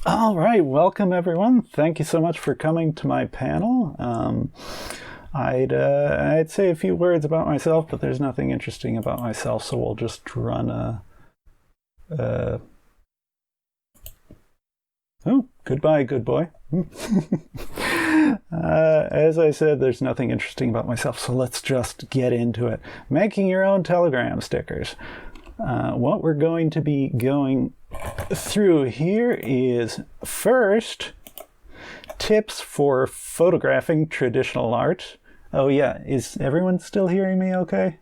All right, welcome everyone. Thank you so much for coming to my panel. I'd say a few words about myself, but there's nothing interesting about myself, so we'll just run oh, goodbye, good boy. As I said, there's nothing interesting about myself, so let's just get into it. Making your own Telegram stickers. What we're going to be going through here is first tips for photographing traditional art. Oh yeah, is everyone still hearing me okay?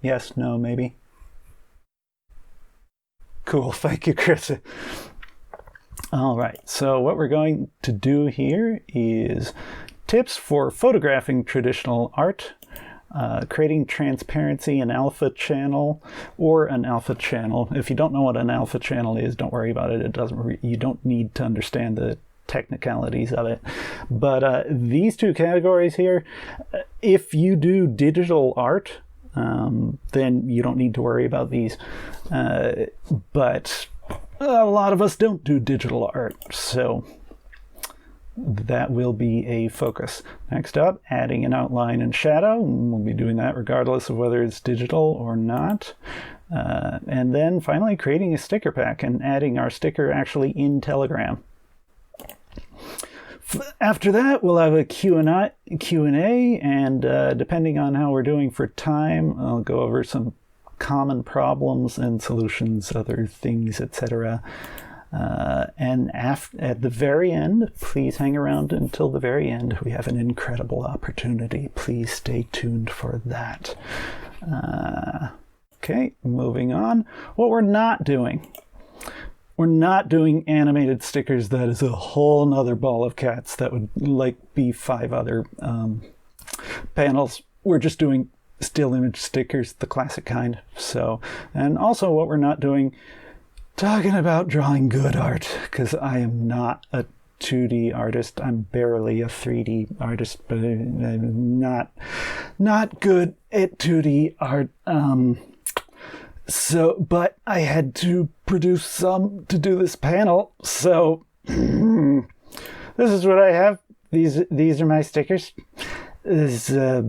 Yes, no, maybe? Cool, thank you, Chris. All right, so what we're going to do here is tips for photographing traditional art. Creating transparency in alpha channel or an alpha channel. If you don't know what an alpha channel is, don't worry about it. You don't need to understand the technicalities of it. But these two categories here, if you do digital art, then you don't need to worry about these. But a lot of us don't do digital art, so that will be a focus. Next up, adding an outline and shadow. We'll be doing that regardless of whether it's digital or not. And then finally, creating a sticker pack and adding our sticker actually in Telegram. After that, we'll have a Q&A, and depending on how we're doing for time, I'll go over some common problems and solutions, other things, etc. And at the very end, please hang around until the very end. We have an incredible opportunity. Please stay tuned for that. Okay, moving on. What we're not doing. We're not doing animated stickers. That is a whole nother ball of cats. That would be 5 other panels. We're just doing still image stickers, the classic kind. So, and also what we're not doing, talking about drawing good art, because I am not a 2D artist. I'm barely a 3D artist, but I'm not good at 2D art. But I had to produce some to do this panel. So this is what I have. These are my stickers. I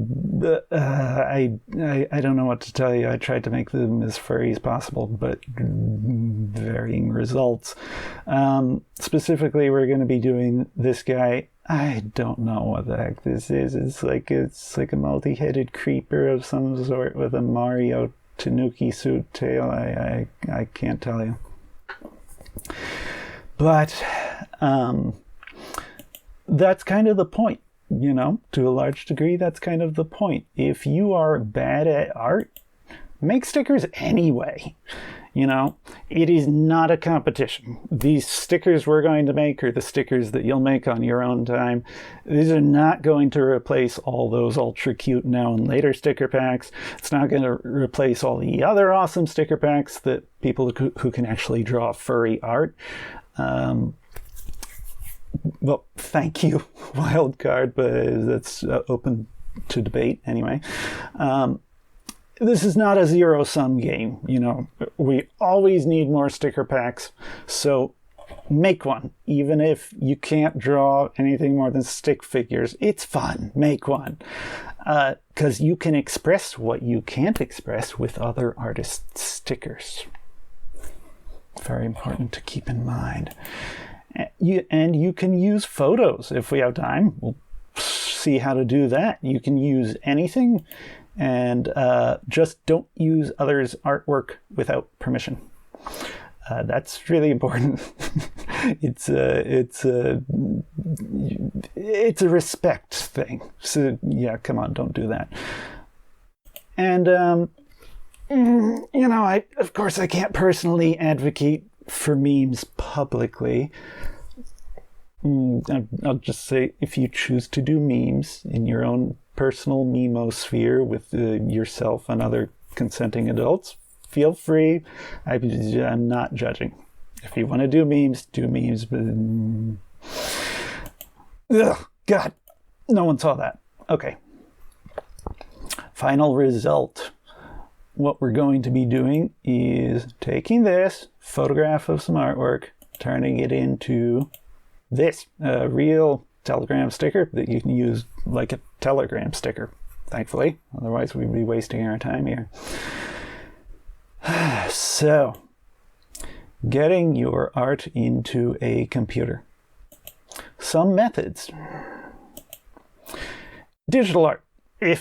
don't know what to tell you. I tried to make them as furry as possible, but varying results. Specifically, we're going to be doing this guy. I don't know what the heck this is. It's like a multi-headed creeper of some sort with a Mario Tanuki suit tail. I can't tell you. But that's kind of the point. To a large degree, that's kind of the point. If you are bad at art, make stickers anyway. It is not a competition. These stickers we're going to make are the stickers that you'll make on your own time. These are not going to replace all those ultra cute now and later sticker packs. It's not going to replace all the other awesome sticker packs that people who can actually draw furry art. Well, thank you, Wildcard, but that's open to debate anyway. This is not a zero-sum game. We always need more sticker packs, so make one. Even if you can't draw anything more than stick figures, it's fun. Make one. Because you can express what you can't express with other artists' stickers. Very important to keep in mind. And you can use photos if we have time. We'll see how to do that. You can use anything, and just don't use others' artwork without permission. That's really important. It's a respect thing. So yeah, come on, don't do that. And of course I can't personally advocate for memes publicly. I'll just say, if you choose to do memes in your own personal memosphere with yourself and other consenting adults, feel free. I'm not judging. If you want to do memes, but ugh, God, no one saw that. Okay. Final result. What we're going to be doing is taking this photograph of some artwork, turning it into this, a real Telegram sticker that you can use like a Telegram sticker, thankfully. Otherwise, we'd be wasting our time here. So, getting your art into a computer. Some methods. Digital art. We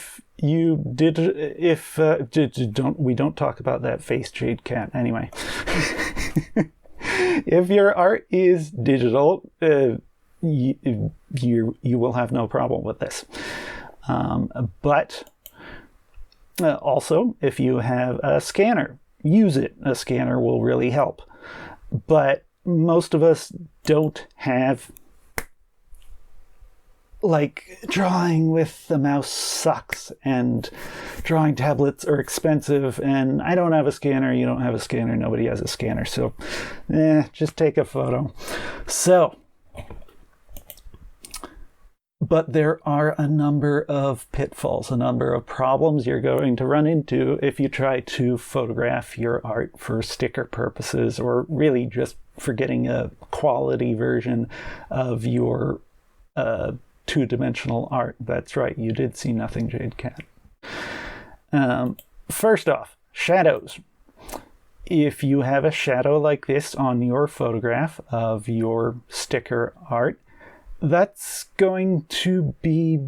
don't talk about that face jade cat anyway. If your art is digital, you will have no problem with this. But also, if you have a scanner, use it. A scanner will really help. But most of us don't have, like, drawing with the mouse sucks, and drawing tablets are expensive, and I don't have a scanner, you don't have a scanner, nobody has a scanner, so just take a photo. So, but there are a number of pitfalls, a number of problems you're going to run into if you try to photograph your art for sticker purposes, or really just for getting a quality version of your two-dimensional art. That's right, you did see nothing, Jade Cat. First off, shadows. If you have a shadow like this on your photograph of your sticker art, that's going to be,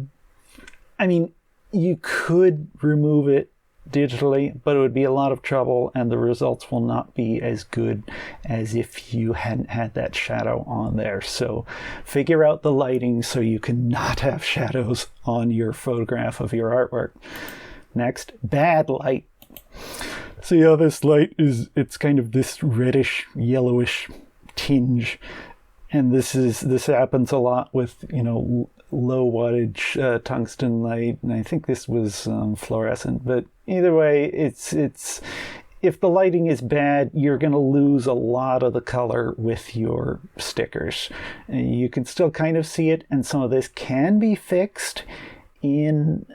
I mean, you could remove it digitally, but it would be a lot of trouble, and the results will not be as good as if you hadn't had that shadow on there. So figure out the lighting so you can not have shadows on your photograph of your artwork. Next, bad light. See how this light is, it's kind of this reddish, yellowish tinge. And this happens a lot with, low wattage tungsten light, and I think this was fluorescent. But either way, it's if the lighting is bad, you're going to lose a lot of the color with your stickers. You can still kind of see it, and some of this can be fixed in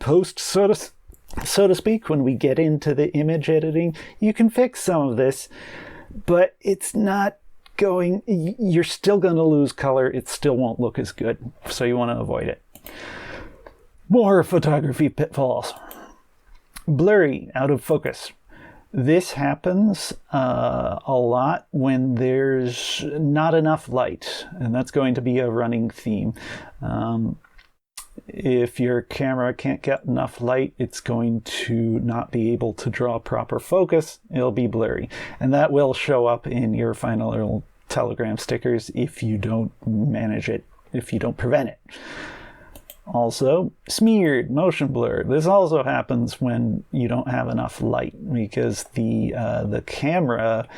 post, so to speak. When we get into the image editing, you can fix some of this, but it's not going, you're still going to lose color. It still won't look as good, so you want to avoid it. More photography pitfalls. Blurry, out of focus. This happens a lot when there's not enough light, and that's going to be a running theme. If your camera can't get enough light, it's going to not be able to draw proper focus. It'll be blurry. And that will show up in your final Telegram stickers if you don't manage it, if you don't prevent it. Also, smeared, motion blur. This also happens when you don't have enough light, because the camera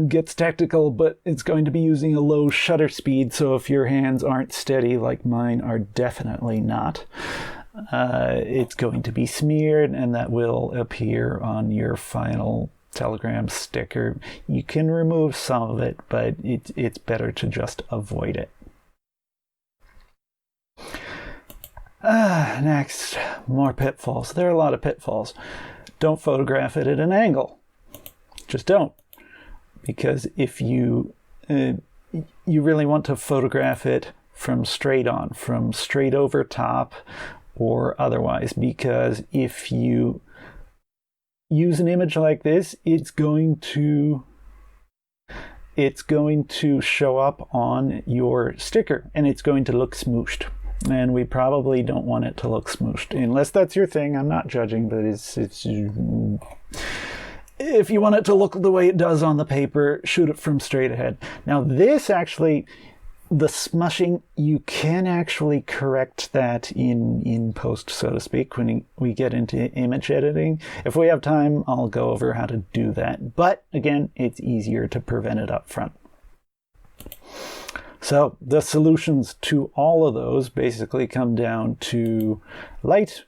gets tactical, but it's going to be using a low shutter speed, so if your hands aren't steady like mine are definitely not, it's going to be smeared, and that will appear on your final Telegram sticker. You can remove some of it, but it's better to just avoid it. Next, more pitfalls. There are a lot of pitfalls. Don't photograph it at an angle. Just don't. Because if you really want to photograph it from straight on, from straight over top, or otherwise, because if you use an image like this, it's going to show up on your sticker, and it's going to look smooshed. And we probably don't want it to look smooshed, unless that's your thing. I'm not judging, but it's if you want it to look the way it does on the paper, shoot it from straight ahead. Now this actually, the smushing, you can actually correct that in post, so to speak, when we get into image editing. If we have time, I'll go over how to do that. But again, it's easier to prevent it up front. So the solutions to all of those basically come down to light,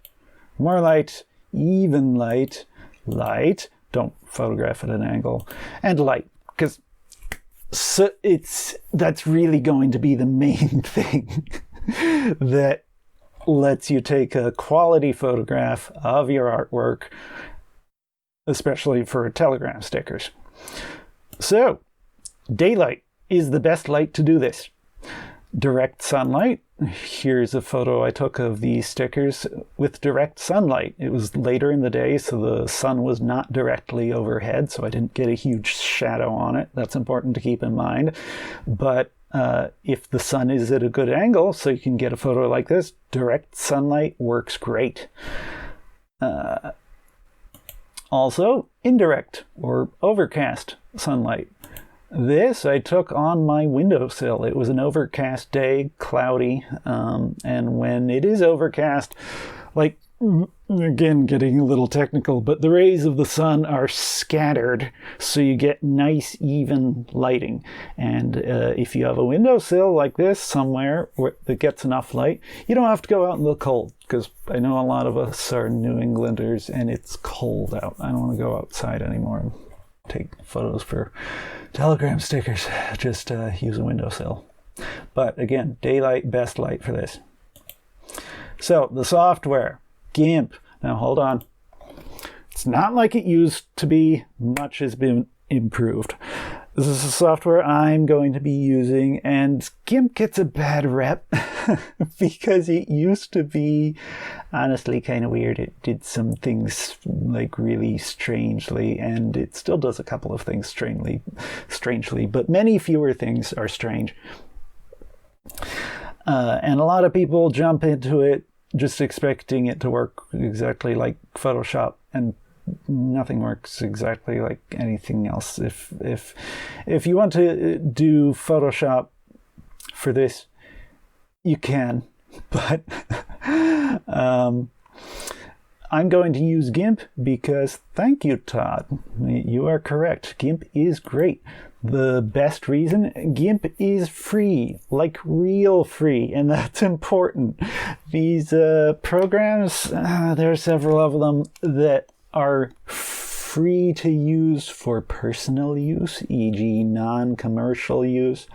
more light, even light, light, don't photograph at an angle, and light, because that's really going to be the main thing that lets you take a quality photograph of your artwork, especially for Telegram stickers. So, daylight is the best light to do this. Direct sunlight. Here's a photo I took of these stickers with direct sunlight. It was later in the day, so the sun was not directly overhead, so I didn't get a huge shadow on it. That's important to keep in mind. But if the sun is at a good angle, so you can get a photo like this, direct sunlight works great. Also, indirect or overcast sunlight. This I took on my windowsill. It was an overcast day, cloudy, and when it is overcast, like, again, getting a little technical, but the rays of the sun are scattered, so you get nice, even lighting. And if you have a windowsill like this somewhere that gets enough light, you don't have to go out in the cold, because I know a lot of us are New Englanders, and it's cold out. I don't want to go outside anymore and take photos for telegram stickers. Just use a windowsill. But again, daylight, best light for this. So the software, GIMP. Now hold on. It's not like it used to be. Much has been improved. This is the software I'm going to be using, and GIMP gets a bad rep because it used to be honestly kind of weird. It did some things like really strangely, and it still does a couple of things strangely, but many fewer things are strange. And a lot of people jump into it just expecting it to work exactly like Photoshop, and nothing works exactly like anything else. If you want to do Photoshop for this, you can, but I'm going to use GIMP because, thank you, Todd. You are correct. GIMP is great. The best reason, GIMP is free, like real free, and that's important. These programs, there are several of them that are free to use for personal use, e.g. non-commercial use.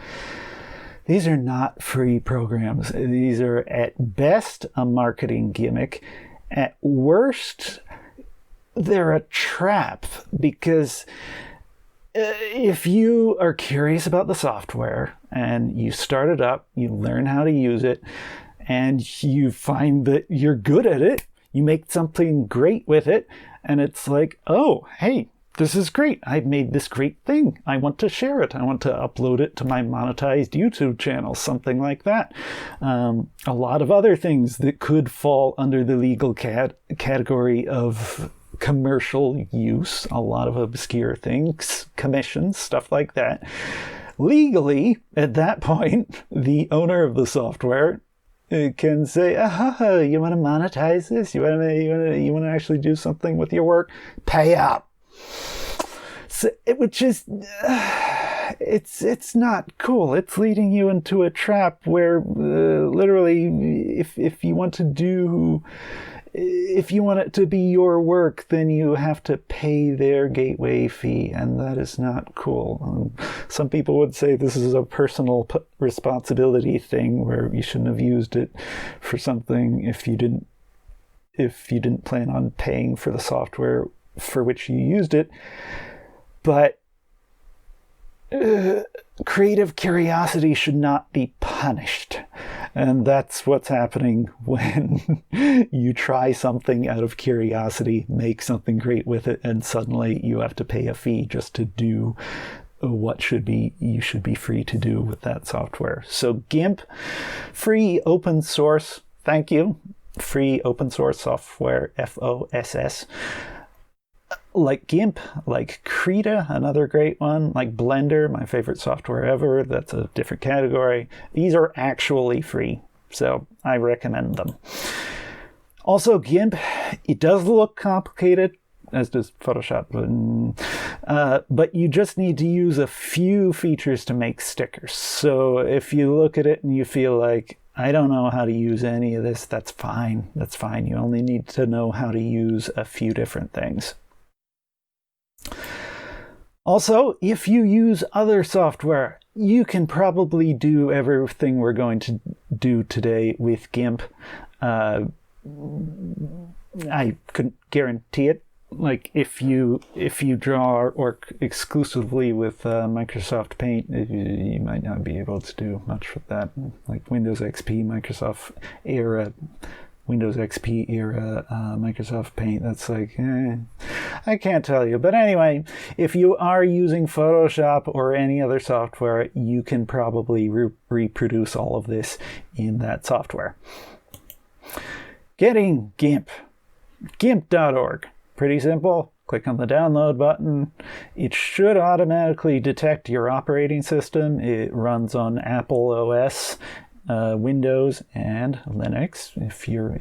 These are not free programs. These are at best a marketing gimmick. At worst, they're a trap, because if you are curious about the software and you start it up, you learn how to use it, and you find that you're good at it, you make something great with it, and it's like, oh, hey, this is great. I've made this great thing. I want to share it. I want to upload it to my monetized YouTube channel, something like that. A lot of other things that could fall under the legal category of commercial use, a lot of obscure things, commissions, stuff like that. Legally, at that point, the owner of the software can say, you want to monetize this? You want to actually do something with your work? Pay up. So, which is, it's not cool. It's leading you into a trap where literally, if you want it to be your work, then you have to pay their gateway fee, and that is not cool. Some people would say this is a personal responsibility thing where you shouldn't have used it for something if you didn't plan on paying for the software for which you used it. But creative curiosity should not be punished. And that's what's happening when you try something out of curiosity, make something great with it, and suddenly you have to pay a fee just to do what you should be free to do with that software. So GIMP, free open source, thank you, free open source software, FOSS. Like GIMP, like Krita, another great one, like Blender, my favorite software ever, that's a different category. These are actually free, so I recommend them. Also, GIMP, it does look complicated, as does Photoshop, but you just need to use a few features to make stickers. So if you look at it and you feel like, I don't know how to use any of this, that's fine. That's fine. You only need to know how to use a few different things. Also, if you use other software, you can probably do everything we're going to do today with GIMP. I couldn't guarantee it. like if you draw artwork exclusively with Microsoft Paint, you might not be able to do much with that. Like Windows XP, Windows XP era Microsoft Paint, that's like, I can't tell you. But anyway, if you are using Photoshop or any other software, you can probably reproduce all of this in that software. Getting GIMP. GIMP.org. Pretty simple. Click on the download button. It should automatically detect your operating system. It runs on Apple OS, Windows, and Linux. If you're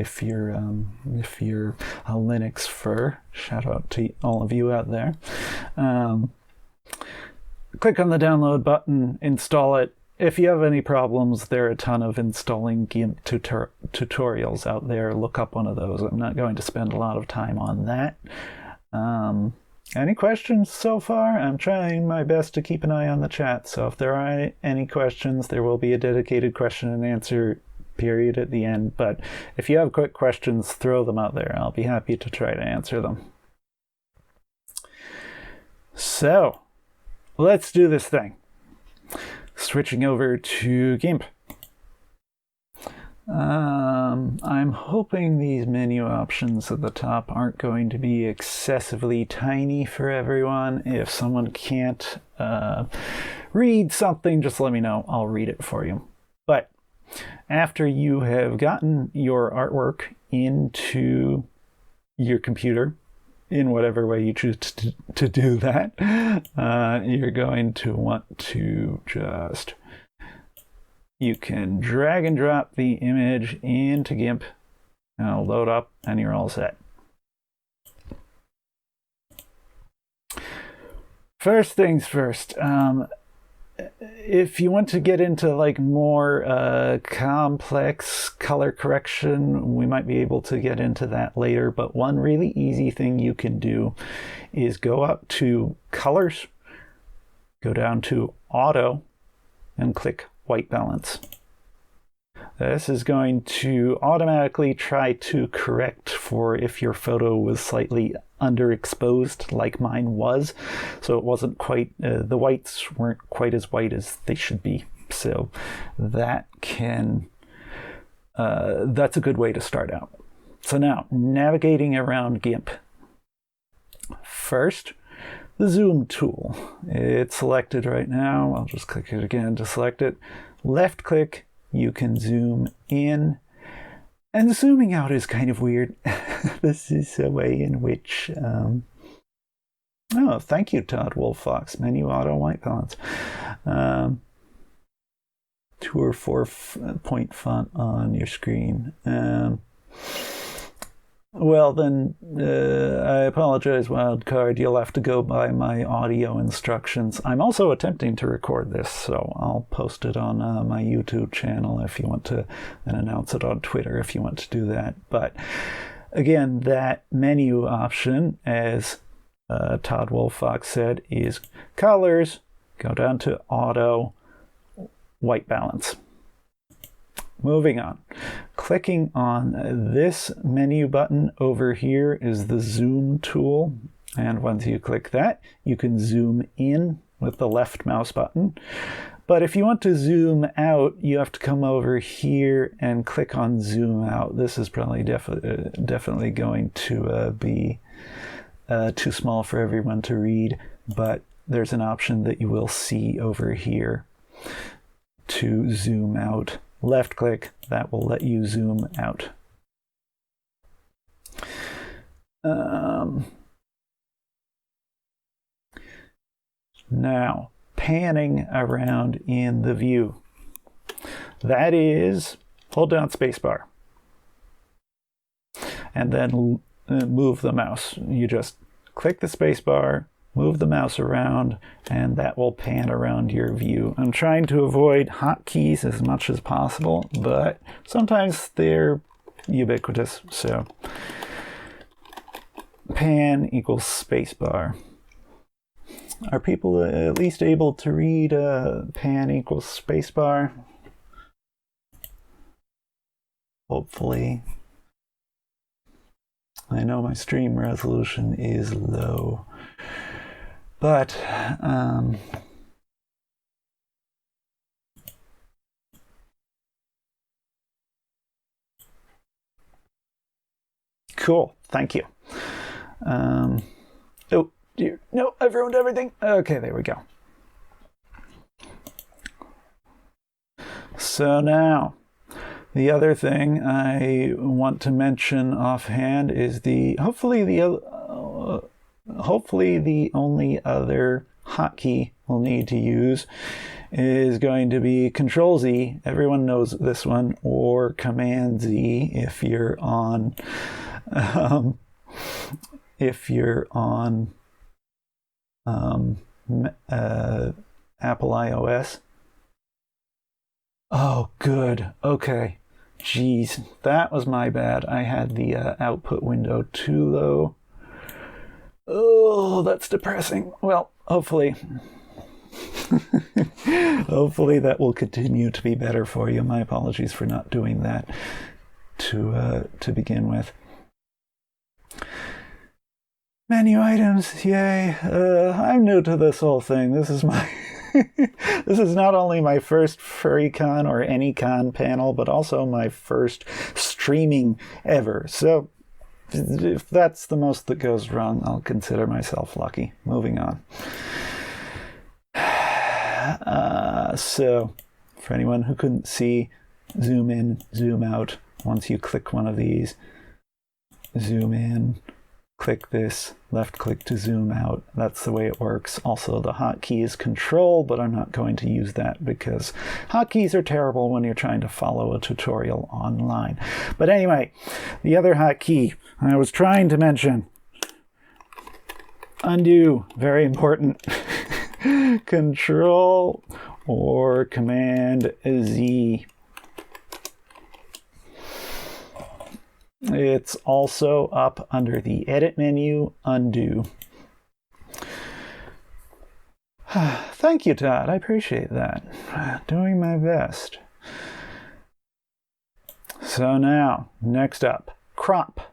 a Linux fur, shout out to all of you out there. Click on the download button, install it. If you have any problems, there are a ton of installing GIMP tutorials out there. Look up one of those. I'm not going to spend a lot of time on that. Any questions so far? I'm trying my best to keep an eye on the chat, so if there are any questions, there will be a dedicated question and answer period at the end. But if you have quick questions, throw them out there. I'll be happy to try to answer them. So, let's do this thing. Switching over to GIMP. I'm hoping these menu options at the top aren't going to be excessively tiny for everyone. If someone can't read something, just let me know. I'll read it for you. But after you have gotten your artwork into your computer, in whatever way you choose to do that, you're going to want to just... You can drag and drop the image into GIMP, and it'll load up, and you're all set. First things first, if you want to get into like more complex color correction, we might be able to get into that later, but one really easy thing you can do is go up to Colors, go down to Auto, and click White Balance. This is going to automatically try to correct for if your photo was slightly underexposed like mine was. So it wasn't quite, the whites weren't quite as white as they should be. So that can, that's a good way to start out. So now, navigating around GIMP. First, the zoom tool. It's selected right now. I'll just click it again to select it. Left click, you can zoom in. And the zooming out is kind of weird. This is a way in which... oh, thank you, Todd Wolfox. Menu auto white balance. 2 or 4 point font on your screen. Well, then, I apologize, Wildcard. You'll have to go by my audio instructions. I'm also attempting to record this, so I'll post it on my YouTube channel if you want to, and announce it on Twitter if you want to do that. But again, that menu option, as Todd Wolfox said, is Colors, go down to Auto, White Balance. Moving on. Clicking on this menu button over here is the zoom tool. And once you click that, you can zoom in with the left mouse button. But if you want to zoom out, you have to come over here and click on zoom out. This is probably definitely going to be too small for everyone to read, but there's an option that you will see over here to zoom out. Left click, that will let you zoom out. Now, panning around in the view. That is, hold down spacebar. And then move the mouse. You just click the spacebar, move the mouse around, and that will pan around your view. I'm trying to avoid hotkeys as much as possible, but sometimes they're ubiquitous. So pan equals spacebar. Are people at least able to read pan equals spacebar? Hopefully. I know my stream resolution is low, but cool. Thank you. Oh, dear. No, I've ruined everything. Okay, there we go. So now, the other thing I want to mention offhand is hopefully the only other hotkey we'll need to use is going to be Control Z. Everyone knows this one, or Command Z if you're on Apple iOS. Oh, good. Okay. Jeez, that was my bad. I had the output window too low. Oh, that's depressing. Well, hopefully that will continue to be better for you. My apologies for not doing that to begin with. Menu items, yay. I'm new to this whole thing. This is this is not only my first FurryCon or any con panel, but also my first streaming ever. So if that's the most that goes wrong, I'll consider myself lucky. Moving on. So for anyone who couldn't see, zoom in, zoom out. Once you click one of these, zoom in, click this, left click to zoom out. That's the way it works. Also, the hotkey is Control, but I'm not going to use that because hotkeys are terrible when you're trying to follow a tutorial online. But anyway, the other hotkey I was trying to mention, undo, very important. Control or Command Z. It's also up under the Edit menu, Undo. Thank you, Todd. I appreciate that. Doing my best. So now, next up, Crop.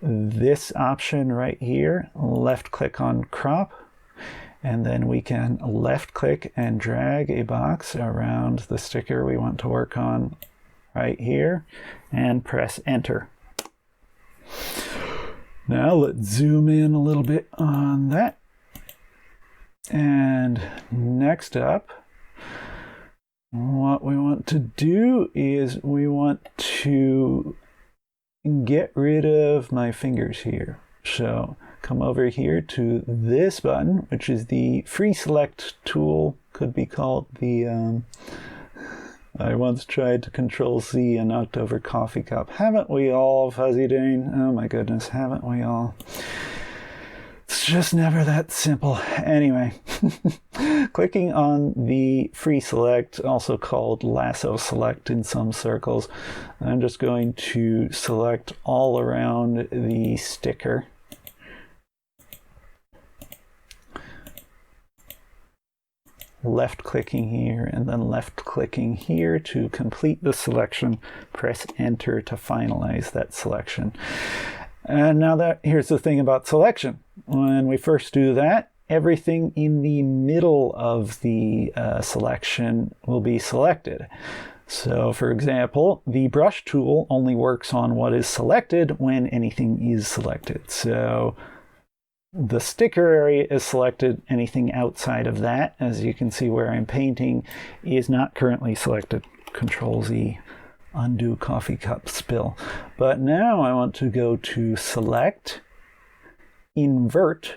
This option right here, left click on Crop, and then we can left click and drag a box around the sticker we want to work on right here, and press Enter. Now let's zoom in a little bit on that. And next up, what we want to do is we want to get rid of my fingers here. So come over here to this button, which is the free select tool, could be called the I once tried to Control C a knocked over coffee cup. Haven't we all, Fuzzy Dane? Oh my goodness, haven't we all? It's just never that simple. Anyway, clicking on the free select, also called lasso select in some circles, I'm just going to select all around the sticker. Left clicking here and then left clicking here to complete the selection. Press Enter to finalize that selection. And now here's the thing about selection. When we first do that, everything in the middle of the selection will be selected. So for example, the brush tool only works on what is selected when anything is selected. So the sticker area is selected. Anything outside of that, as you can see where I'm painting, is not currently selected. Control Z, undo coffee cup spill. But now I want to go to Select, Invert.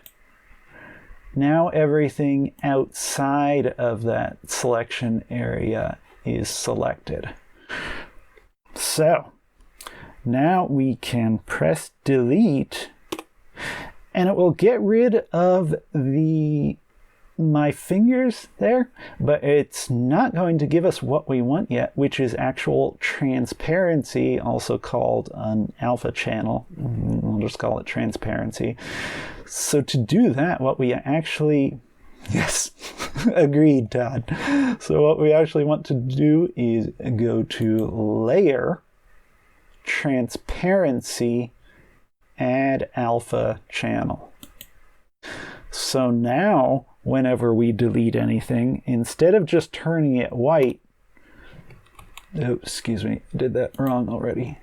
Now everything outside of that selection area is selected. So now we can press Delete, and it will get rid of my fingers there, but it's not going to give us what we want yet, which is actual transparency, also called an alpha channel. We'll just call it transparency. So to do that, what we actually, yes, agreed, Todd. So what we actually want to do is go to Layer, Transparency, add alpha channel. So now, whenever we delete anything, instead of just turning it white, oh, excuse me, did that wrong already.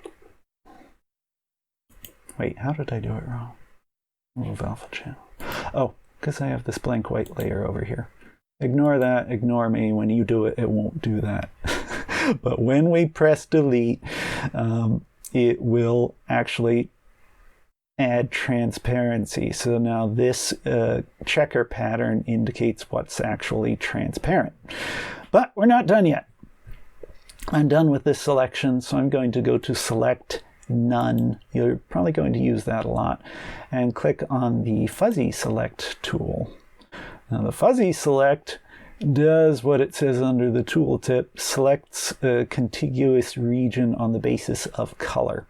Wait, how did I do it wrong? Move alpha channel. Oh, because I have this blank white layer over here. Ignore that, ignore me. When you do it, it won't do that. But when we press delete, it will actually add transparency. So now this checker pattern indicates what's actually transparent. But we're not done yet. I'm done with this selection, so I'm going to go to select none. You're probably going to use that a lot. And click on the fuzzy select tool. Now the fuzzy select does what it says under the tooltip, selects a contiguous region on the basis of color.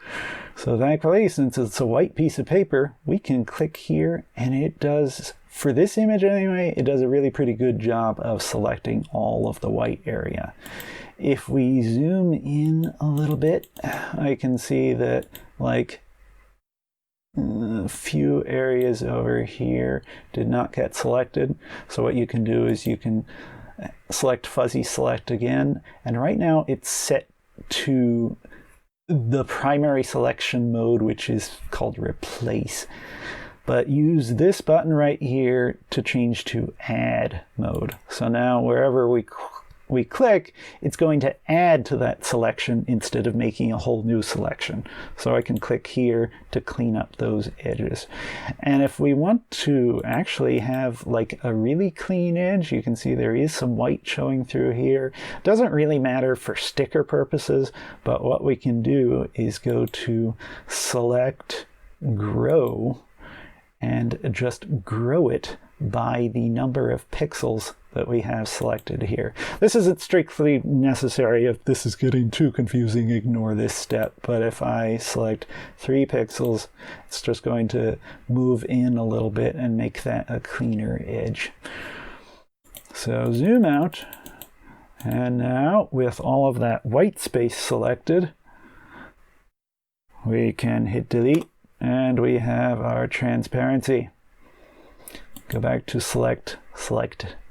So thankfully, since it's a white piece of paper, we can click here and it does, for this image anyway, it does a really pretty good job of selecting all of the white area. If we zoom in a little bit, I can see that like a few areas over here did not get selected. So what you can do is you can select fuzzy select again, and right now it's set to the primary selection mode, which is called replace. But use this button right here to change to add mode. So now wherever we click, it's going to add to that selection instead of making a whole new selection. So I can click here to clean up those edges. And if we want to actually have like a really clean edge, you can see there is some white showing through here. Doesn't really matter for sticker purposes, but what we can do is go to select grow and just grow it by the number of pixels that we have selected here. This isn't strictly necessary. If this is getting too confusing, ignore this step. But if I select 3 pixels, it's just going to move in a little bit and make that a cleaner edge. So zoom out. And now with all of that white space selected, we can hit delete and we have our transparency. Go back to select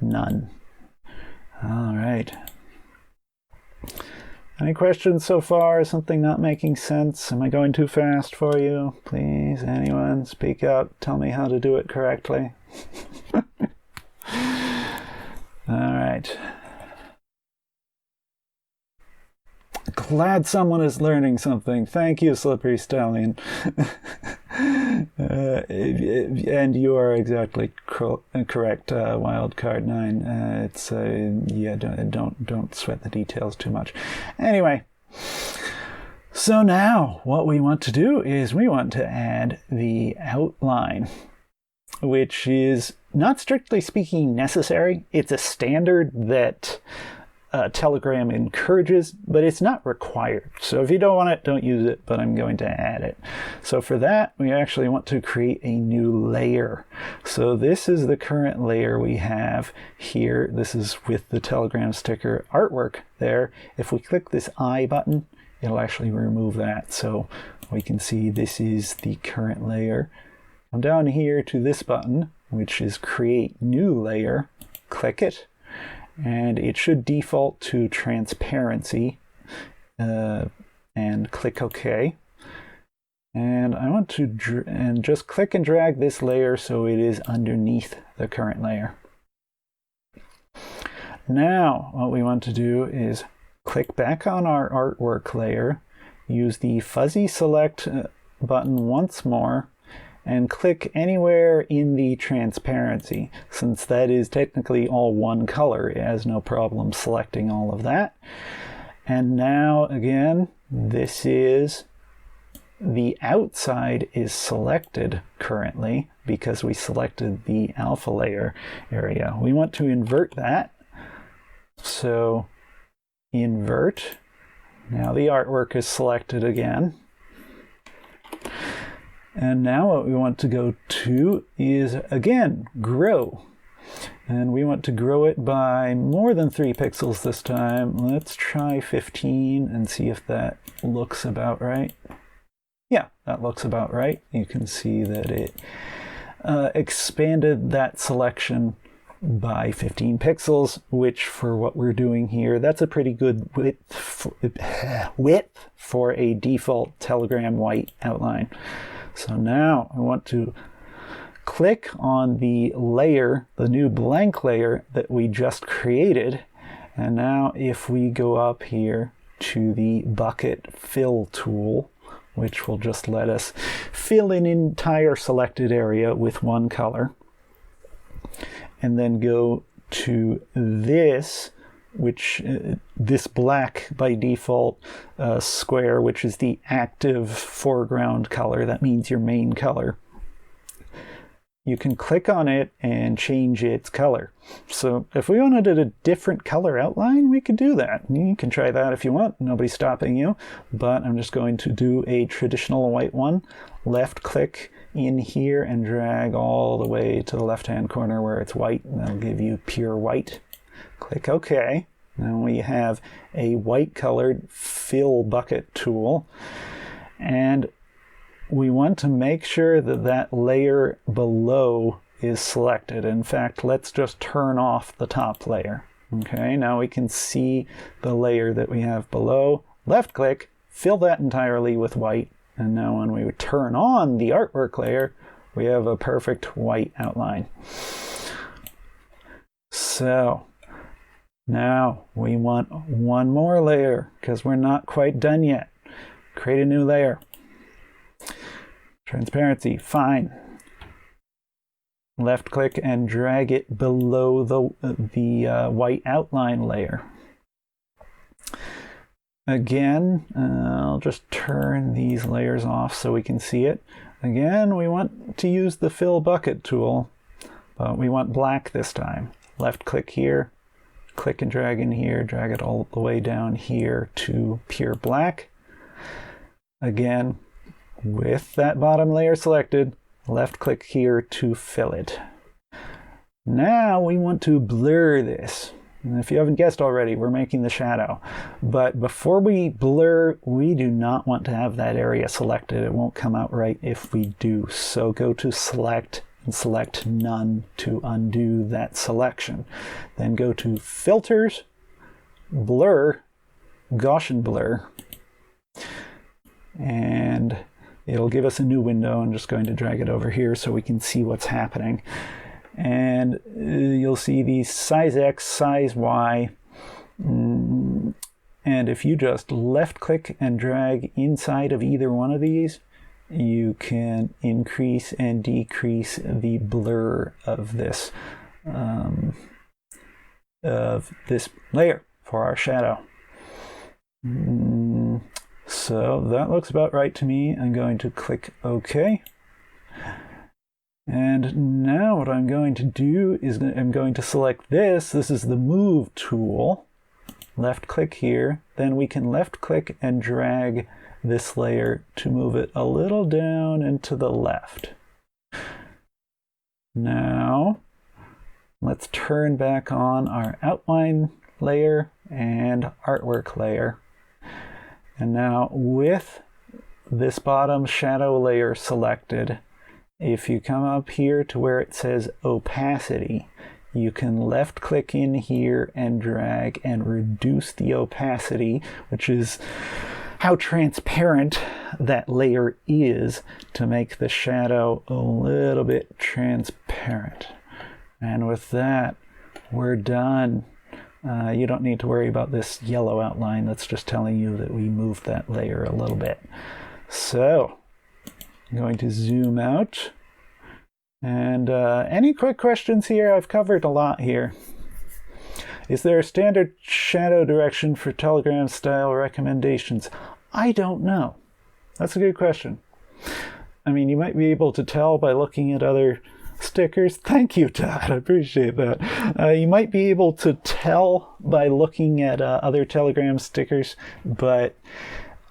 none. All right. Any questions so far? Something not making sense? Am I going too fast for you? Please, anyone, speak up. Tell me how to do it correctly. All right. Glad someone is learning something. Thank you, Slippery Stallion. And you are exactly correct, Wildcard 9. It's yeah, don't sweat the details too much. Anyway, so now what we want to do is we want to add the outline, which is not strictly speaking necessary. It's a standard that Telegram encourages, but it's not required. So if you don't want it, don't use it, but I'm going to add it. So for that, we actually want to create a new layer. So this is the current layer we have here. This is with the Telegram sticker artwork there. If we click this I button, it'll actually remove that. So we can see this is the current layer. Come down here to this button, which is create new layer. Click it. And it should default to transparency, and click OK. And I want to just click and drag this layer so it is underneath the current layer. Now what we want to do is click back on our artwork layer, use the fuzzy select button once more, and click anywhere in the transparency. Since that is technically all one color, it has no problem selecting all of that. And now again, this is the outside is selected currently because we selected the alpha layer area. We want to invert that. So invert. Now the artwork is selected again. And now what we want to go to is, again, grow. And we want to grow it by more than 3 pixels this time. Let's try 15 and see if that looks about right. Yeah, that looks about right. You can see that it expanded that selection by 15 pixels, which for what we're doing here, that's a pretty good width for a default Telegram white outline. So now I want to click on the layer, the new blank layer that we just created. And now if we go up here to the bucket fill tool, which will just let us fill an entire selected area with one color, and then go to this, which this black by default square, which is the active foreground color. That means your main color. You can click on it and change its color. So if we wanted a different color outline, we could do that. You can try that if you want. Nobody's stopping you. But I'm just going to do a traditional white one. Left click in here and drag all the way to the left-hand corner where it's white. And that'll give you pure white. Click OK. Now we have a white colored fill bucket tool. And we want to make sure that that layer below is selected. In fact, let's just turn off the top layer. Okay, now we can see the layer that we have below. Left click, fill that entirely with white. And now when we turn on the artwork layer, we have a perfect white outline. So now we want one more layer because we're not quite done yet. Create a new layer. Transparency, fine. Left click and drag it below the white outline layer. Again, I'll just turn these layers off so we can see it. Again, we want to use the fill bucket tool, but we want black this time. Left click here, click and drag in here, drag it all the way down here to pure black. Again, with that bottom layer selected, left click here to fill it. Now we want to blur this. And if you haven't guessed already, we're making the shadow. But before we blur, we do not want to have that area selected. It won't come out right if we do. So go to select and select none to undo that selection. Then go to filters, blur, Gaussian blur, and it'll give us a new window. I'm just going to drag it over here so we can see what's happening. And you'll see these size X, size Y. And if you just left click and drag inside of either one of these, you can increase and decrease the blur of this layer for our shadow. So that looks about right to me. I'm going to click OK. And now what I'm going to do is I'm going to select this. This is the Move tool. Left click here. Then we can left click and drag this layer to move it a little down and to the left. Now let's turn back on our outline layer and artwork layer. And now with this bottom shadow layer selected, if you come up here to where it says opacity, you can left click in here and drag and reduce the opacity, which is how transparent that layer is, to make the shadow a little bit transparent. And with that, we're done. You don't need to worry about this yellow outline. That's just telling you that we moved that layer a little bit. So I'm going to zoom out. And any quick questions here? I've covered a lot here. Is there a standard shadow direction for Telegram style recommendations? I don't know. That's a good question. I mean, you might be able to tell by looking at other stickers. Thank you, Todd. I appreciate that. You might be able to tell by looking at other Telegram stickers, but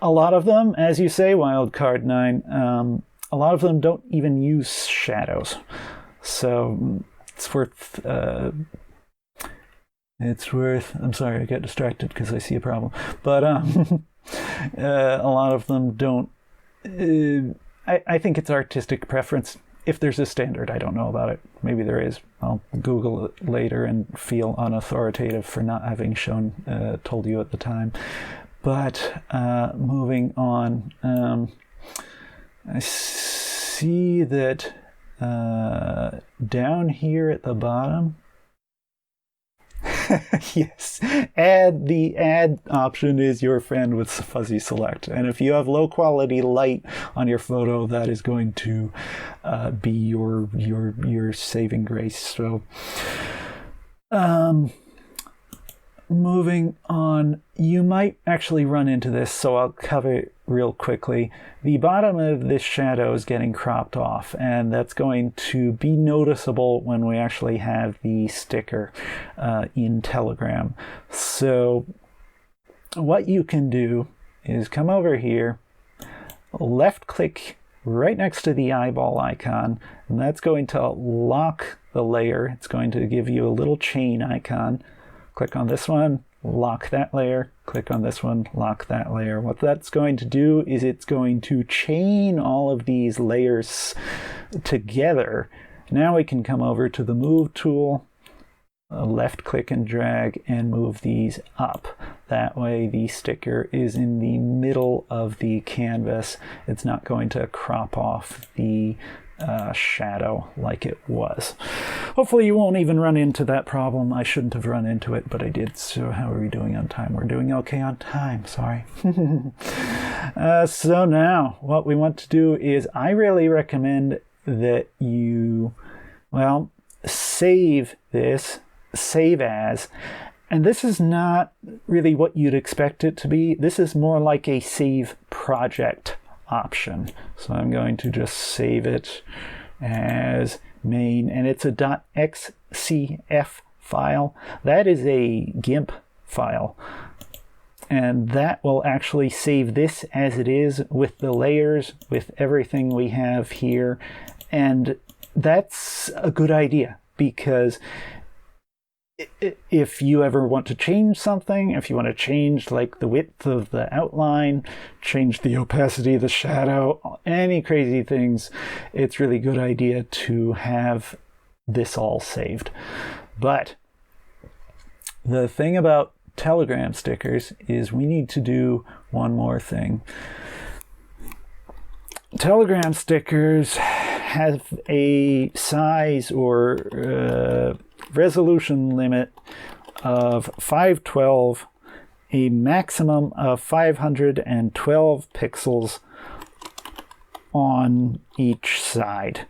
a lot of them, as you say, Wildcard9, a lot of them don't even use shadows. So it's worth, I'm sorry, I get distracted because I see a problem. But a lot of them don't I think it's artistic preference. If there's a standard, I don't know about it. Maybe there is. I'll Google it later and feel unauthoritative for not having told you at the time. But moving on, I see that down here at the bottom, yes, the add option is your friend with fuzzy select. And if you have low quality light on your photo, that is going to be your saving grace. So moving on, you might actually run into this, so I'll cover it real quickly. The bottom of this shadow is getting cropped off, and that's going to be noticeable when we actually have the sticker in Telegram. So what you can do is come over here, left click right next to the eyeball icon, and that's going to lock the layer. It's going to give you a little chain icon. Click on this one, lock that layer, click on this one, lock that layer. What that's going to do is it's going to chain all of these layers together. Now we can come over to the Move tool, left click and drag and move these up. That way the sticker is in the middle of the canvas. It's not going to crop off the shadow like it was. Hopefully you won't even run into that problem. I shouldn't have run into it, but I did. So how are we doing on time? We're doing okay on time, sorry. So now what we want to do is I really recommend that you, well, save this, save as, and this is not really what you'd expect it to be. This is more like a save project option. So I'm going to just save it as main, and it's a .xcf file. That is a GIMP file, and that will actually save this as it is with the layers, with everything we have here. And that's a good idea, because if you ever want to change something, if you want to change like the width of the outline, change the opacity of the shadow, any crazy things, it's really good idea to have this all saved. But the thing about Telegram stickers is we need to do one more thing. Telegram stickers have a size or resolution limit of 512, a maximum of 512 pixels on each side.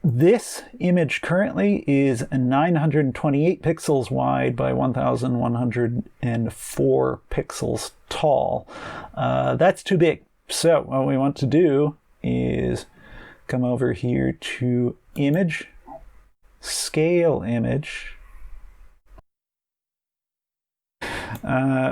This image currently is 928 pixels wide by 1104 pixels tall. That's too big. So what we want to do is come over here to Image, Scale Image.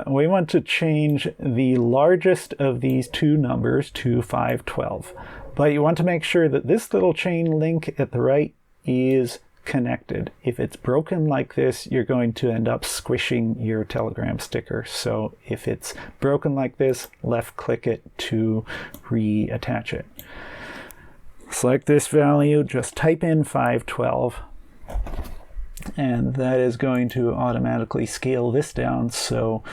We want to change the largest of these two numbers to 512. But you want to make sure that this little chain link at the right is connected. If it's broken like this, you're going to end up squishing your Telegram sticker. So if it's broken like this, left click it to reattach it. Select this value, just type in 512, and that is going to automatically scale this down. So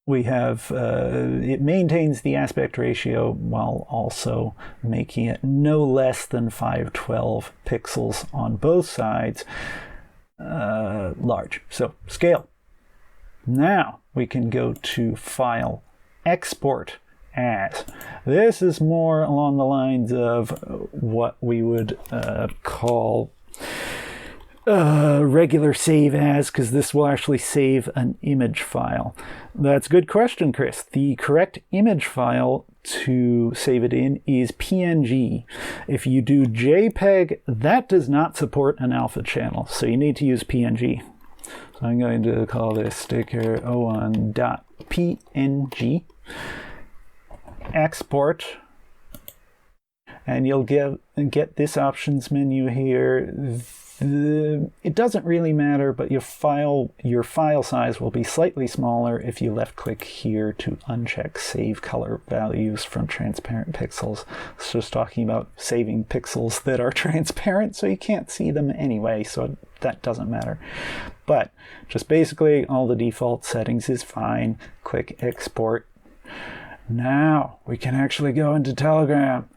we have, it maintains the aspect ratio while also making it no less than 512 pixels on both sides large. So scale. Now we can go to File, Export As. This is more along the lines of what we would call regular save as, because this will actually save an image file. That's a good question, Chris. The correct image file to save it in is PNG. If you do JPEG, that does not support an alpha channel, so you need to use PNG. So I'm going to call this sticker 01.png. Export, and you'll get this options menu here. It doesn't really matter, but your file size will be slightly smaller if you left click here to uncheck save color values from transparent pixels. It's just talking about saving pixels that are transparent so you can't see them anyway, so that doesn't matter. But just basically all the default settings is fine. Click export. Now we can actually go into Telegram.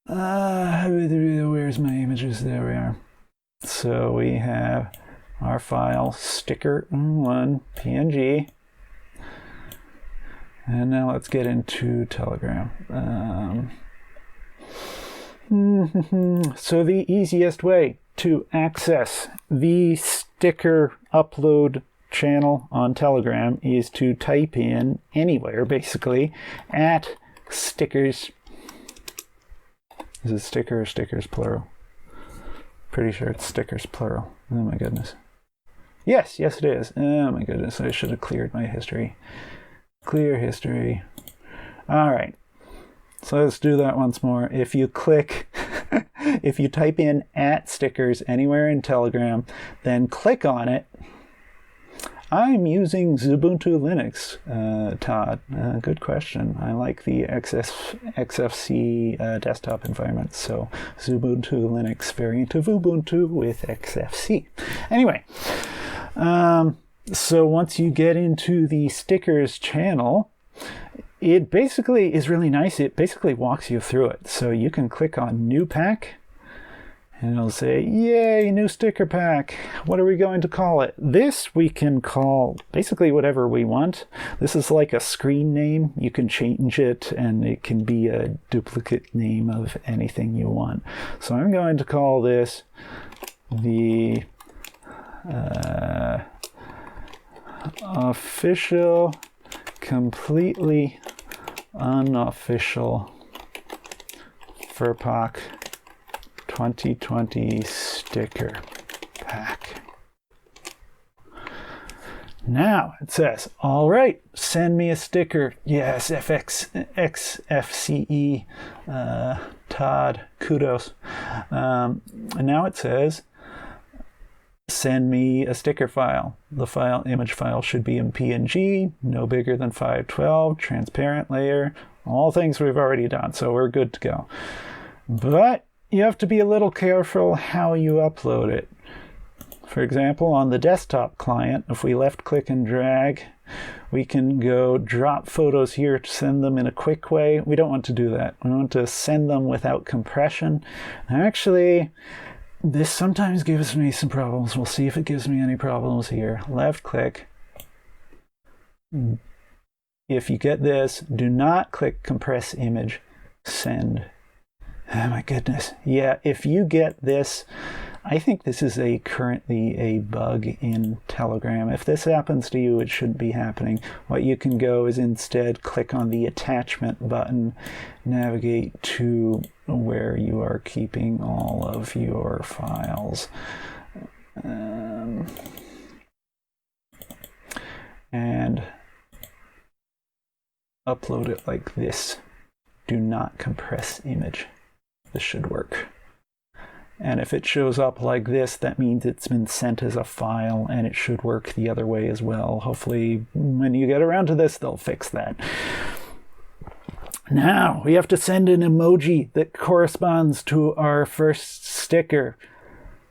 Where's my images? There we are. So we have our file sticker1 PNG. And now let's get into Telegram. So the easiest way to access the sticker upload channel on Telegram is to type in anywhere, basically, at stickers. Is it sticker or stickers plural? Pretty sure it's stickers plural. Oh my goodness. Yes, it is. Oh my goodness, I should have cleared my history. Clear history. All right. So let's do that once more. If you click, if you type in at stickers anywhere in Telegram, then click on it. I'm using Ubuntu Linux, Todd. Good question. I like the XFC desktop environment, so Ubuntu Linux variant of Ubuntu with XFC. Anyway, so once you get into the stickers channel, it basically is really nice. It basically walks you through it. So you can click on New Pack, and it'll say, yay, new sticker pack. What are we going to call it? This we can call basically whatever we want. This is like a screen name. You can change it, and it can be a duplicate name of anything you want. So I'm going to call this the official, completely unofficial Furpoc 2020 sticker pack. Now it says, all right, send me a sticker. Yes, XFCE, Todd, kudos. And now it says, send me a sticker file. The image file should be in PNG, no bigger than 512, transparent layer, all things we've already done, so we're good to go. But you have to be a little careful how you upload it. For example, on the desktop client, if we left click and drag, we can go drop photos here to send them in a quick way. We don't want to do that. We want to send them without compression. Actually, this sometimes gives me some problems. We'll see if it gives me any problems here. Left click. If you get this, do not click compress image, send. Oh my goodness. Yeah, if you get this, I think this is currently a bug in Telegram. If this happens to you, it shouldn't be happening. What you can go is instead click on the attachment button, navigate to where you are keeping all of your files. And upload it like this. Do not compress image. This should work. And if it shows up like this, that means it's been sent as a file, and it should work the other way as well. Hopefully, when you get around to this, they'll fix that. Now, we have to send an emoji that corresponds to our first sticker.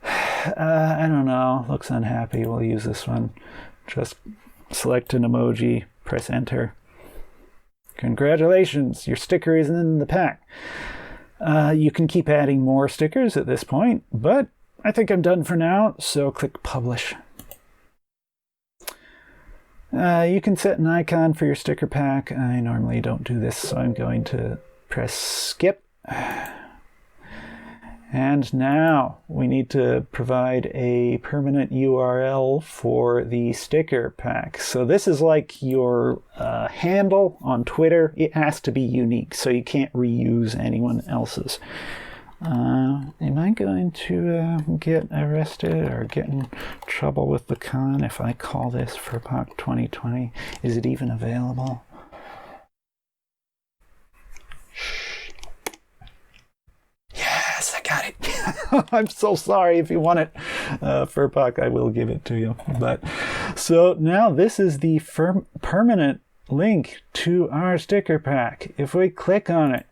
I don't know. Looks unhappy. We'll use this one. Just select an emoji, press enter. Congratulations, your sticker is in the pack. You can keep adding more stickers at this point, but I think I'm done for now, so click Publish. You can set an icon for your sticker pack. I normally don't do this, so I'm going to press Skip. And now we need to provide a permanent URL for the sticker pack. So this is like your handle on Twitter. It has to be unique, so you can't reuse anyone else's. Am I going to get arrested or get in trouble with the con if I call this Furpoc 2020? Is it even available? Yes, I got it. I'm so sorry. If you want it, Furpoc, I will give it to you. But so now this is the permanent link to our sticker pack. If we click on it,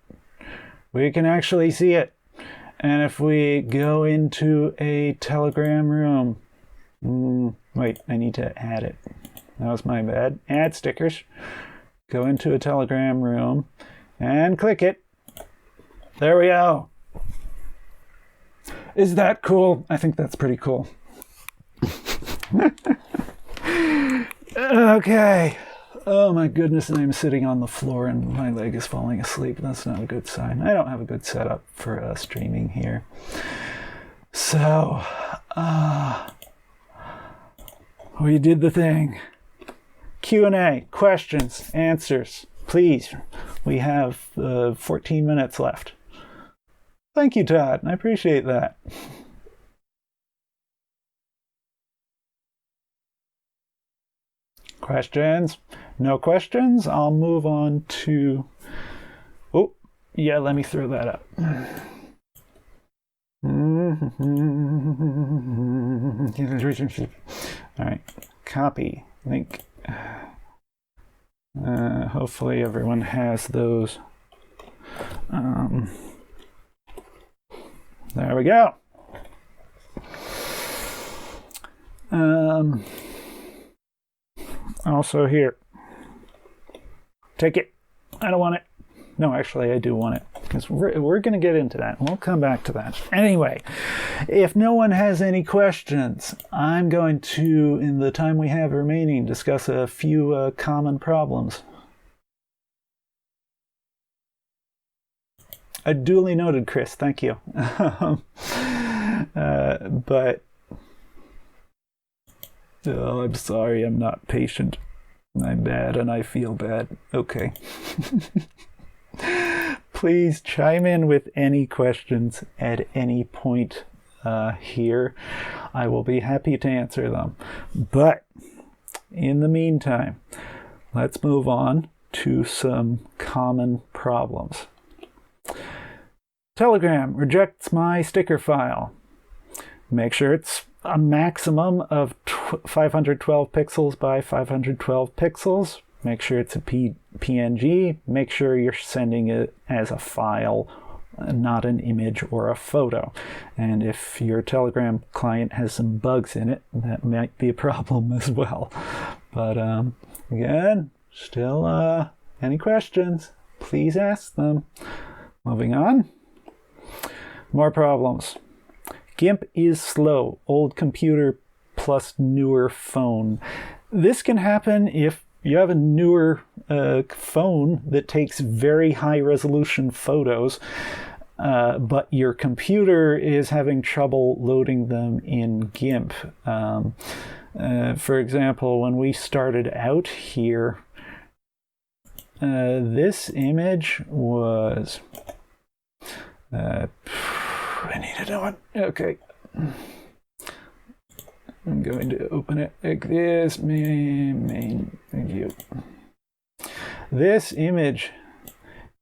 we can actually see it. And if we go into a Telegram room, wait, I need to add it. That was my bad. Add stickers. Go into a Telegram room and click it. There we go. Is that cool? I think that's pretty cool. Okay. Oh my goodness, I'm sitting on the floor and my leg is falling asleep. That's not a good sign. I don't have a good setup for streaming here. So, we did the thing. Q&A, questions, answers. Please, we have 14 minutes left. Thank you, Todd. I appreciate that. Questions? No questions? I'll move on to... Oh, yeah, let me throw that up. All right, copy, link. Hopefully everyone has those. There we go. Also here. Take it. I don't want it. No, actually, I do want it, because we're going to get into that. We'll come back to that. Anyway, if no one has any questions, I'm going to, in the time we have remaining, discuss a few common problems. Duly noted, Chris. Thank you. But oh, I'm sorry. I'm not patient. I'm bad and I feel bad. Okay. Please chime in with any questions at any point here. I will be happy to answer them. But in the meantime, let's move on to some common problems. Telegram rejects my sticker file. Make sure it's a maximum of 512 pixels by 512 pixels. Make sure it's a PNG. Make sure you're sending it as a file, not an image or a photo. And if your Telegram client has some bugs in it, that might be a problem as well. But again, still any questions, please ask them. Moving on. More problems. GIMP is slow. Old computer plus newer phone. This can happen if you have a newer phone that takes very high resolution photos, but your computer is having trouble loading them in GIMP. For example, when we started out here, this image was... I need to know it. Okay. I'm going to open it like this. Main view. This image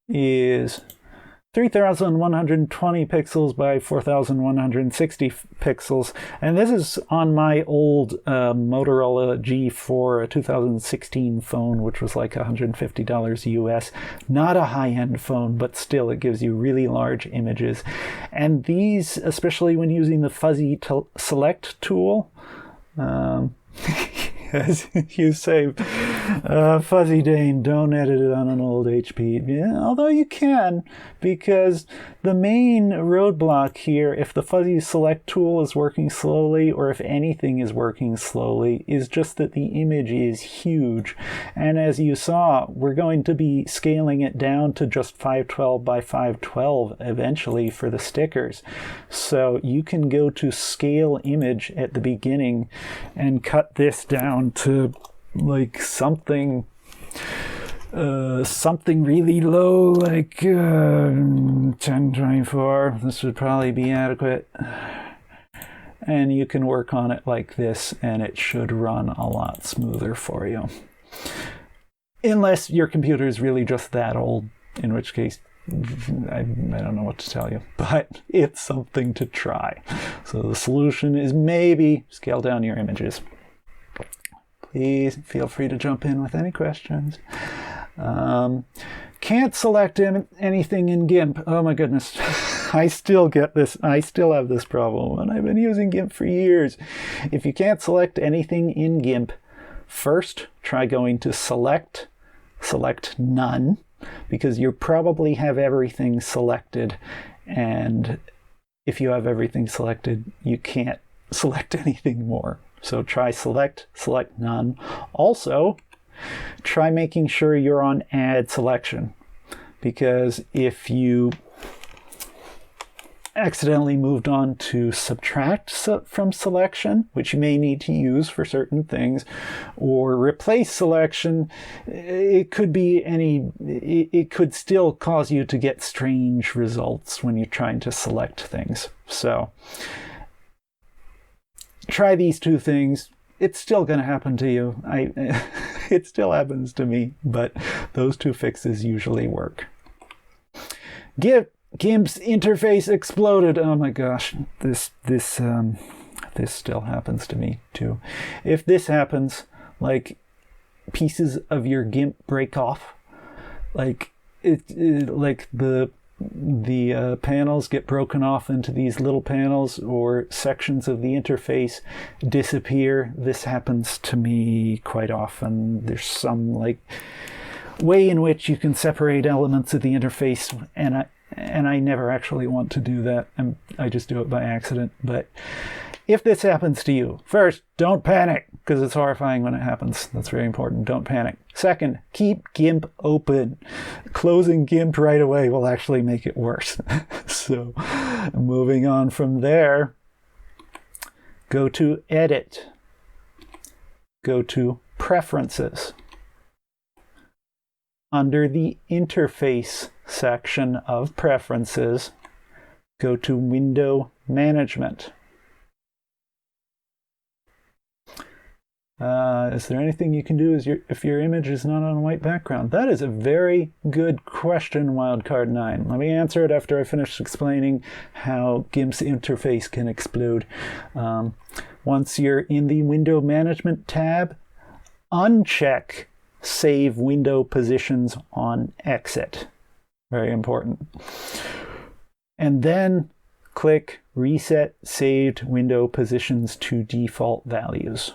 is 3,120 pixels by 4,160 pixels. And this is on my old Motorola G4 2016 phone, which was like $150 US. Not a high-end phone, but still it gives you really large images. And these, especially when using the fuzzy select tool, as you say, Fuzzy Dane, don't edit it on an old HP. Yeah, although you can, because the main roadblock here, if the fuzzy select tool is working slowly, or if anything is working slowly, is just that the image is huge. And as you saw, we're going to be scaling it down to just 512 by 512 eventually for the stickers. So you can go to scale image at the beginning and cut this down to like something really low, like 1024. This would probably be adequate. And you can work on it like this and it should run a lot smoother for you. Unless your computer is really just that old, in which case I don't know what to tell you, but it's something to try. So the solution is maybe scale down your images. Please feel free to jump in with any questions. Can't select anything in GIMP. Oh my goodness. I still get this. I still have this problem, and I've been using GIMP for years. If you can't select anything in GIMP, first try going to select none, because you probably have everything selected, and if you have everything selected, you can't select anything more. So try select none. Also, try making sure you're on add selection, because if you accidentally moved on to subtract from selection, which you may need to use for certain things, or replace selection, it could still cause you to get strange results when you're trying to select things. So try these two things. It's still going to happen to you. It still happens to me, but those two fixes usually work. GIMP's interface exploded. Oh my gosh, this still happens to me too. If this happens, like pieces of your GIMP break off, like the panels get broken off into these little panels, or sections of the interface disappear. This happens to me quite often. There's some like way in which you can separate elements of the interface, and I never actually want to do that. I just do it by accident. But if this happens to you, first, don't panic, because it's horrifying when it happens. That's very important. Don't panic. Second, keep GIMP open. Closing GIMP right away will actually make it worse. So moving on from there, go to Edit. Go to Preferences. Under the Interface section of Preferences, go to Window Management. Is there anything you can do if your image is not on a white background? That is a very good question, Wildcard9. Let me answer it after I finish explaining how GIMP's interface can explode. Once you're in the Window Management tab, uncheck Save Window Positions on Exit. Very important. And then click Reset Saved Window Positions to Default Values.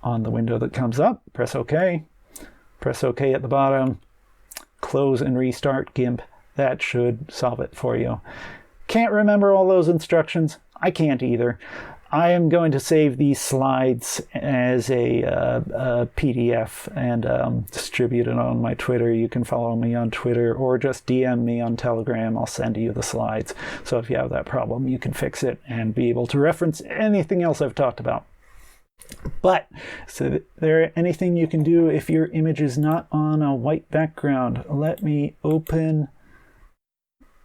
On the window that comes up, press OK. Press OK at the bottom. Close and restart GIMP. That should solve it for you. Can't remember all those instructions? I can't either. I am going to save these slides as a PDF and distribute it on my Twitter. You can follow me on Twitter or just DM me on Telegram. I'll send you the slides. So if you have that problem, you can fix it and be able to reference anything else I've talked about. But, so there anything you can do if your image is not on a white background? Let me open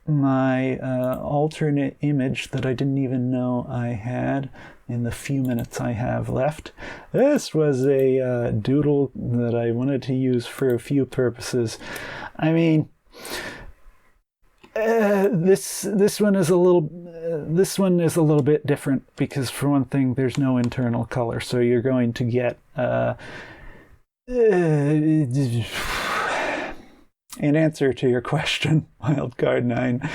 my alternate image that I didn't even know I had in the few minutes I have left. This was a doodle that I wanted to use for a few purposes. I mean, this one is a little bit different because, for one thing, there's no internal color, so you're going to get in answer to your question, Wildcard9,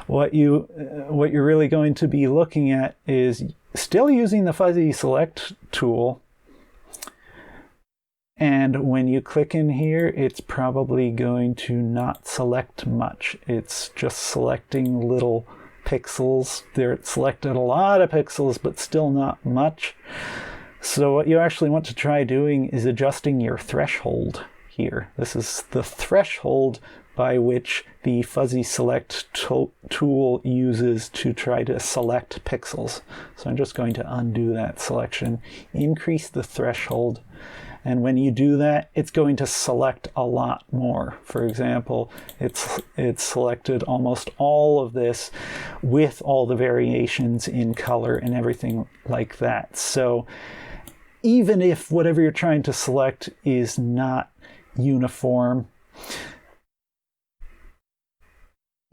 what you're really going to be looking at is still using the fuzzy select tool. And when you click in here, it's probably going to not select much. It's just selecting little pixels. It selected a lot of pixels, but still not much. So what you actually want to try doing is adjusting your threshold here. This is the threshold by which the fuzzy select tool uses to try to select pixels. So I'm just going to undo that selection, increase the threshold, and when you do that, it's going to select a lot more. For example, it's selected almost all of this with all the variations in color and everything like that. So even if whatever you're trying to select is not uniform,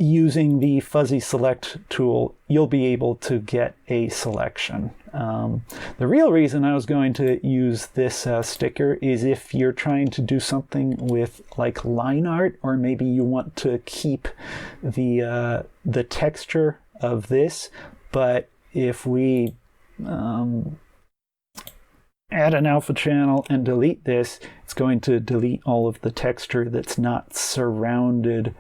using the fuzzy select tool, you'll be able to get a selection. The real reason I was going to use this sticker is if you're trying to do something with like line art, or maybe you want to keep the texture of this, but if we add an alpha channel and delete this, it's going to delete all of the texture that's not surrounded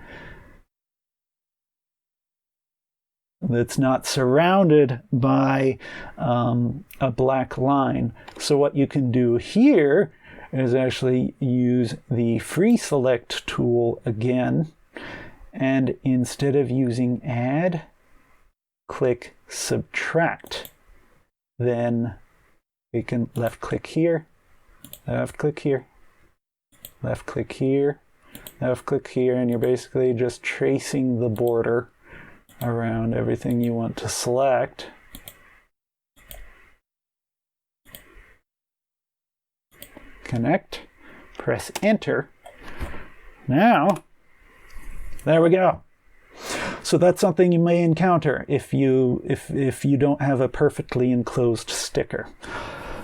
by a black line. So what you can do here is actually use the free select tool again, and instead of using add, click subtract. Then we can left click here, left click here, left click here, left click here, and you're basically just tracing the border around everything you want to select. Connect, press enter. Now, there we go. So that's something you may encounter if you don't have a perfectly enclosed sticker.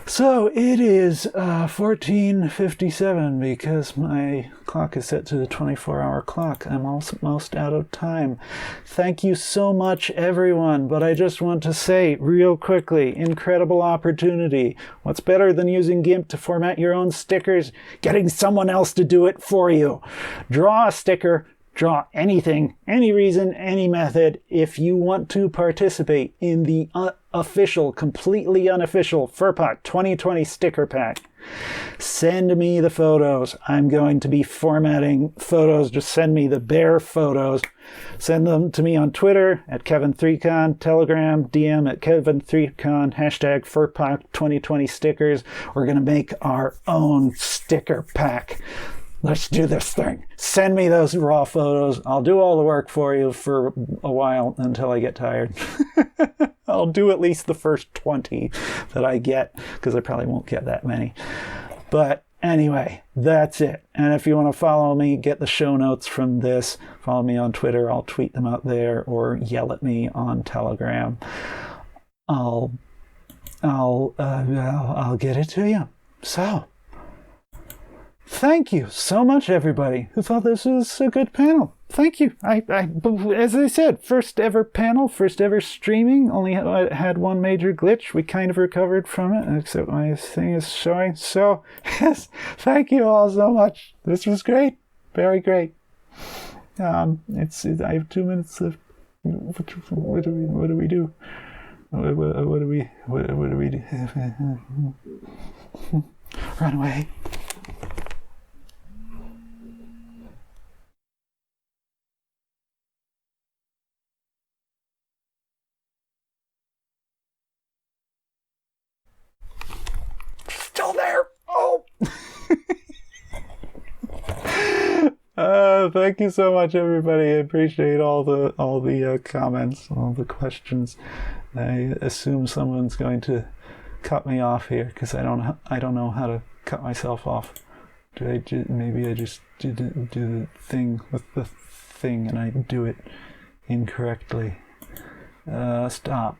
So it is 14:57 because my clock is set to the 24-hour clock. I'm almost out of time. Thank you so much, everyone. But I just want to say real quickly, incredible opportunity. What's better than using GIMP to format your own stickers? Getting someone else to do it for you. Draw a sticker. Draw anything, any reason, any method. If you want to participate in the official, completely unofficial Furpoc 2020 sticker pack, send me the photos. I'm going to be formatting photos. Just send me the bare photos. Send them to me on Twitter at Kevin3Con, Telegram, DM at Kevin3Con, hashtag Furpoc 2020 stickers. We're going to make our own sticker pack. Let's do this thing. Send me those raw photos. I'll do all the work for you for a while until I get tired. I'll do at least the first 20 that I get, because I probably won't get that many. But anyway, that's it. And if you want to follow me, get the show notes from this. Follow me on Twitter. I'll tweet them out there, or yell at me on Telegram. I'll get it to you. So, thank you so much, everybody who thought this was a good panel. Thank you. I as I said, first ever panel, first ever streaming. Only had one major glitch. We kind of recovered from it, except my thing is showing. So, yes, thank you all so much. This was great. Very great. I have 2 minutes left. What do we do? What do we do? Run away. Still there. Oh. Thank you so much, everybody. I appreciate all the comments, all the questions. I assume someone's going to cut me off here because I don't know how to cut myself off. Maybe I just do the thing with the thing and I do it incorrectly. Stop.